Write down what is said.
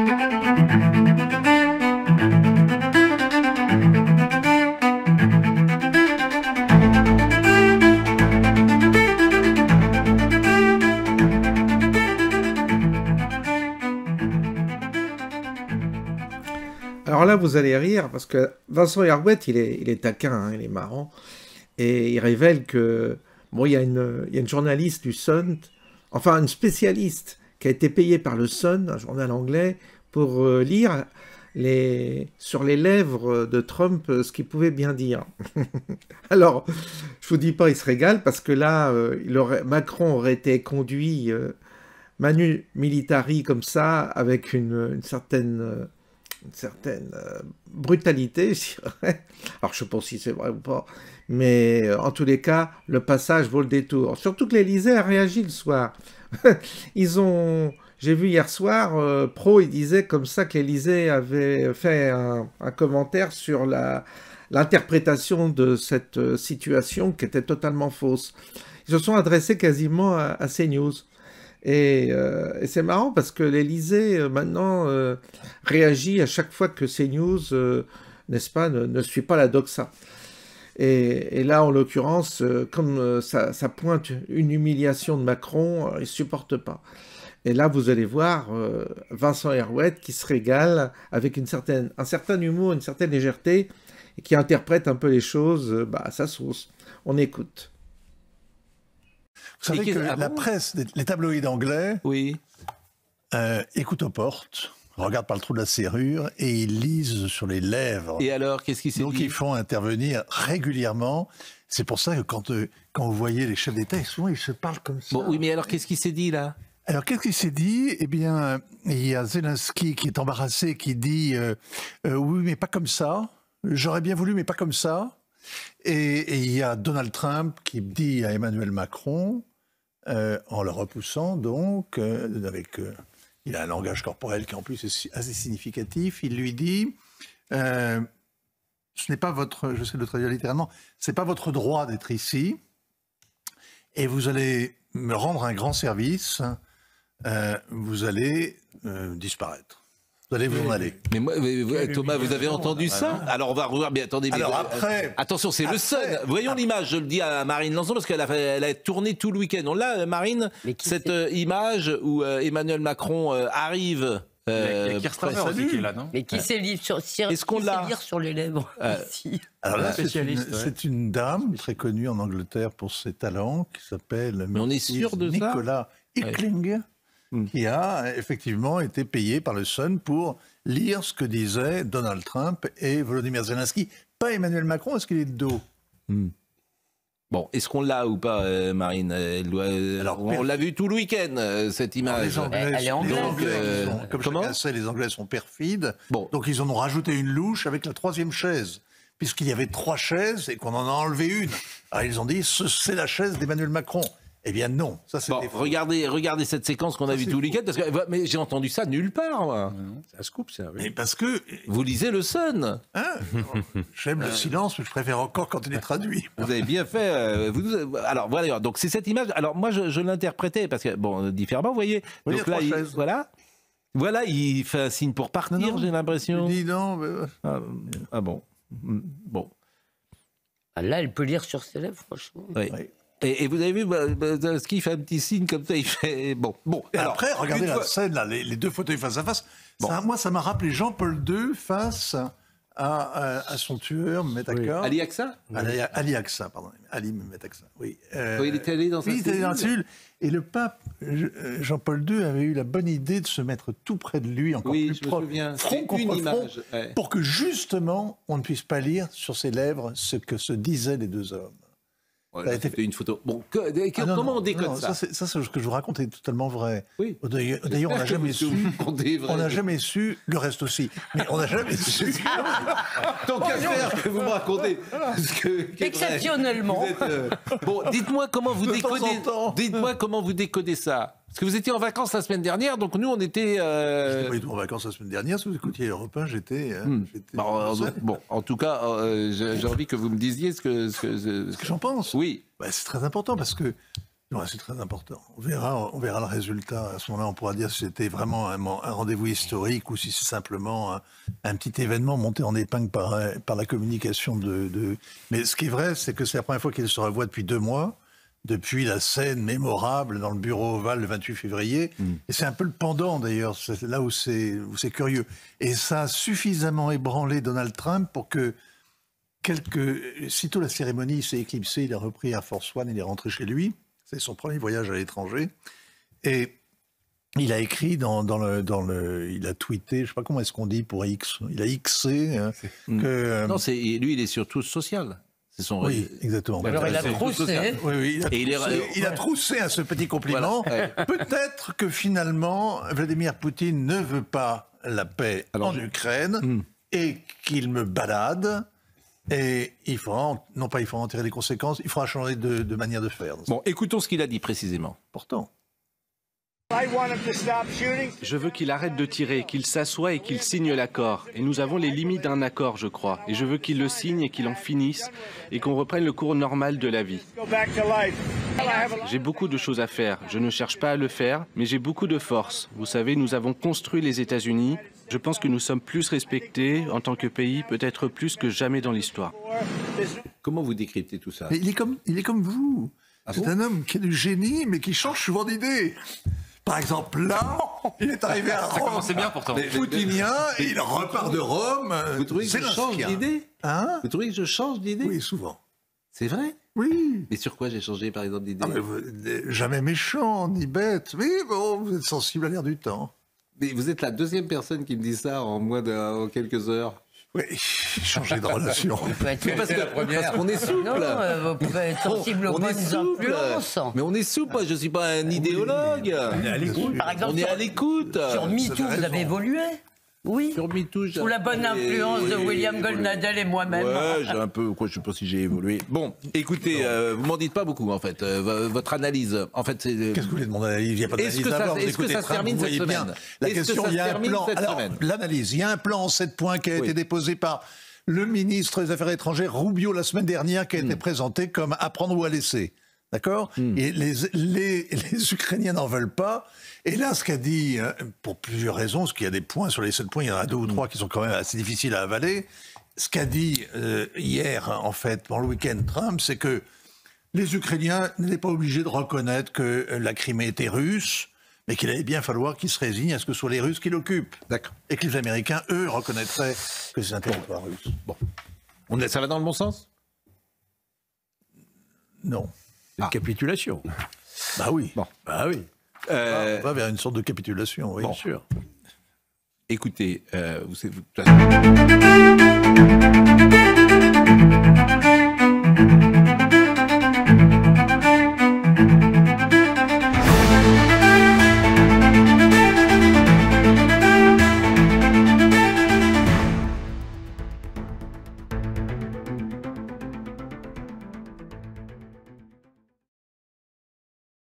Alors là, vous allez rire, parce que Vincent Herouet, il est taquin, hein, il est marrant, et il révèle que, bon, il y a une journaliste du Sun, enfin une spécialiste, qui a été payée par le Sun, un journal anglais, pour lire sur les lèvres de Trump ce qu'il pouvait bien dire. Alors, je vous dis pas, il se régale, parce que là, Macron aurait été conduit manu militari comme ça, avec une certaine brutalité, je dirais. Alors, je ne sais pas si c'est vrai ou pas, mais en tous les cas, le passage vaut le détour. Surtout que l'Élysée a réagi le soir. J'ai vu hier soir, Pro, il disait comme ça que l'Élysée avait fait un commentaire sur l'interprétation de cette situation qui était totalement fausse. Ils se sont adressés quasiment à CNews. Et c'est marrant parce que l'Élysée, maintenant, réagit à chaque fois que CNews, n'est-ce pas, ne suit pas la doxa. Et là, en l'occurrence, comme ça pointe une humiliation de Macron, il ne supporte pas. Et là, vous allez voir Vincent Herouet qui se régale avec un certain humour, une certaine légèreté, et qui interprète un peu les choses à sa sauce. On écoute. Vous savez que la presse, les tabloïds anglais, oui. Écoutent aux portes, regardent par le trou de la serrure et ils lisent sur les lèvres. Et alors, qu'est-ce qui s'est dit? Donc ils font intervenir régulièrement. C'est pour ça que quand vous voyez les chefs d'État, souvent ils se parlent comme ça. Bon, oui, mais alors qu'est-ce qui s'est dit là? Alors qu'est-ce qui s'est dit? Eh bien, il y a Zelensky qui est embarrassé, qui dit oui, mais pas comme ça. J'aurais bien voulu, mais pas comme ça. Et il y a Donald Trump qui dit à Emmanuel Macron, en le repoussant donc, il a un langage corporel qui en plus est assez significatif, il lui dit ce n'est pas votre, je sais le traduire littéralement, ce n'est pas votre droit d'être ici, et vous allez me rendre un grand service, vous allez disparaître. Vous allez vous en aller. Mais Thomas, vous avez entendu ça? Alors on va revoir. Mais attendez. Alors après, attention, c'est le Sun. Voyons l'image. Je le dis à Marine Lançon parce qu'elle a tourné tout le week-end. On l'a, Marine, cette image où Emmanuel Macron arrive. Il y a Keir Starmer aussi qui est là, non? Mais qui sait lire sur les lèvres ici? Alors là, c'est une dame très connue en Angleterre pour ses talents qui s'appelle Nicola Hickling. Qui a effectivement été payé par le Sun pour lire ce que disaient Donald Trump et Volodymyr Zelensky. Pas Emmanuel Macron, est-ce qu'il est de dos? Bon, est-ce qu'on l'a ou pas, Marine? On l'a vu tout le week-end, cette image. Elle est anglaise. Comme chacun sait, les Anglais sont perfides. Bon. Donc ils en ont rajouté une louche avec la troisième chaise. Puisqu'il y avait 3 chaises et qu'on en a enlevé une. Alors ils ont dit, c'est la chaise d'Emmanuel Macron. Eh bien non, ça c'est regardez cette séquence qu'on a vue tout le week-end, parce que mais j'ai entendu ça nulle part, moi. C'est un scoop, ça. Oui. Mais parce que vous lisez le Sun. Hein, j'aime le silence, mais je préfère encore quand il est traduit. Vous avez bien fait. Alors voilà, donc c'est cette image. Alors moi je l'interprétais parce que bon différemment, vous voyez. Oui, donc là, voilà, il fait un signe pour partir. J'ai l'impression. Dis non. Ah bon, bon. Là, elle peut lire sur ses lèvres, franchement. Oui. Et vous avez vu, ce qu'il fait un petit signe comme ça, il fait... Bon. Et alors, après, regardez la scène, là, les deux fauteuils face à face. Bon. Ça m'a rappelé Jean-Paul II face à son tueur, Metacor. Ali Aqsa Ali Aqsa, pardon. Ali Metacor, oui. Il était allé dans sa cellule. Il était allé dans la cellule. Et le pape, Jean-Paul II, avait eu la bonne idée de se mettre tout près de lui, encore plus proche, front contre front, pour que justement, on ne puisse pas lire sur ses lèvres ce que se disaient les deux hommes. C'était une photo. Bon, comment on décode ça? Ça, c'est ce que je vous raconte, est totalement vrai. Oui. D'ailleurs, on n'a jamais su. On n'a jamais su le reste aussi. Mais on n'a jamais su. Tant qu'à faire que vous me racontez. Exceptionnellement. Bon, dites-moi comment vous décodez. Dites-moi comment vous décodez ça. Parce que vous étiez en vacances la semaine dernière, donc nous on était. Je n'étais pas du tout en vacances la semaine dernière. Si vous écoutiez Europe 1, j'étais. Bon, en tout cas, j'ai envie que vous me disiez ce que j'en pense. Oui. C'est très important parce que Ouais, c'est très important. On verra le résultat. À ce moment-là, on pourra dire si c'était vraiment un rendez-vous historique ou si c'est simplement un petit événement monté en épingle par la communication Mais ce qui est vrai, c'est que c'est la première fois qu'ils se revoient depuis 2 mois, depuis la scène mémorable dans le bureau ovale le 28 février. Et c'est un peu le pendant, d'ailleurs. C'est là où c'est curieux. Et ça a suffisamment ébranlé Donald Trump pour que sitôt la cérémonie s'est éclipsée, il a repris Air Force One, il est rentré chez lui. C'est son premier voyage à l'étranger. Et il a écrit il a tweeté, je ne sais pas comment est-ce qu'on dit pour X, il a Xé que... Non, lui, il est surtout social. C'est son... Oui, exactement. Alors, il a troussé. Oui, il a troussé à ce petit compliment. Voilà. Peut-être que finalement, Vladimir Poutine ne veut pas la paix en Ukraine et qu'il me balade. Et il faudra en tirer les conséquences, il faudra changer de manière de faire. Bon, écoutons ce qu'il a dit précisément. Pourtant. Je veux qu'il arrête de tirer, qu'il s'assoie et qu'il signe l'accord. Et nous avons les limites d'un accord, je crois. Et je veux qu'il le signe et qu'il en finisse et qu'on reprenne le cours normal de la vie. J'ai beaucoup de choses à faire. Je ne cherche pas à le faire, mais j'ai beaucoup de force. Vous savez, nous avons construit les États-Unis. Je pense que nous sommes plus respectés en tant que pays, peut-être plus que jamais dans l'histoire. Comment vous décryptez tout ça? Mais il est comme vous. C'est un homme qui a du génie, mais qui change souvent d'idée. Par exemple, là, il est arrivé à Rome. Ça commençait bien pourtant. Poutinien, et il repart de Rome. Vous trouvez que je change d'idée? Vous trouvez que je change d'idée? Oui, souvent. C'est vrai? Oui. Mais sur quoi j'ai changé, par exemple, d'idée? Jamais méchant, ni bête. Oui, bon, vous êtes sensible à l'air du temps. Mais vous êtes la 2e personne qui me dit ça en quelques heures. Oui, changer de relation. Parce qu'on est souple. Non, vous pouvez être sensible aux bonnes influences. Mais on est souple, je ne suis pas un idéologue. On est à l'écoute. Par exemple, on est à l'écoute. Sur MeToo, vous avez évolué? Oui. Sur MeToo, sous la bonne influence de William Goldnadel et moi-même. Ouais, j'ai un peu, je ne sais pas si j'ai évolué. Bon, écoutez, vous m'en dites pas beaucoup en fait. Votre analyse, en fait, c'est. Qu'est-ce que vous voulez de mon analyse? Il n'y a pas d'analyse. Est-ce que ça se termine cette semaine? La question, il y a un plan. Alors, l'analyse, il y a un plan en 7 points qui a été déposé par le ministre des Affaires étrangères Rubio la semaine dernière, qui a été présenté comme à prendre ou à laisser. D'accord? Et les Ukrainiens n'en veulent pas. Et là, ce qu'a dit, pour plusieurs raisons, parce qu'il y a des points, sur les 7 points, il y en a 2 ou 3 qui sont quand même assez difficiles à avaler. Ce qu'a dit hier, en fait, pendant le week-end, Trump, c'est que les Ukrainiens n'étaient pas obligés de reconnaître que la Crimée était russe, mais qu'il allait bien falloir qu'ils se résignent à ce que ce soit les Russes qui l'occupent. D'accord. Et que les Américains, eux, reconnaîtraient que c'est un territoire russe. Bon. Ça va dans le bon sens? Non. C'est une capitulation. Bah oui. Bon. Bah oui. On va vers une sorte de capitulation, oui, bien sûr. Écoutez, vous savez...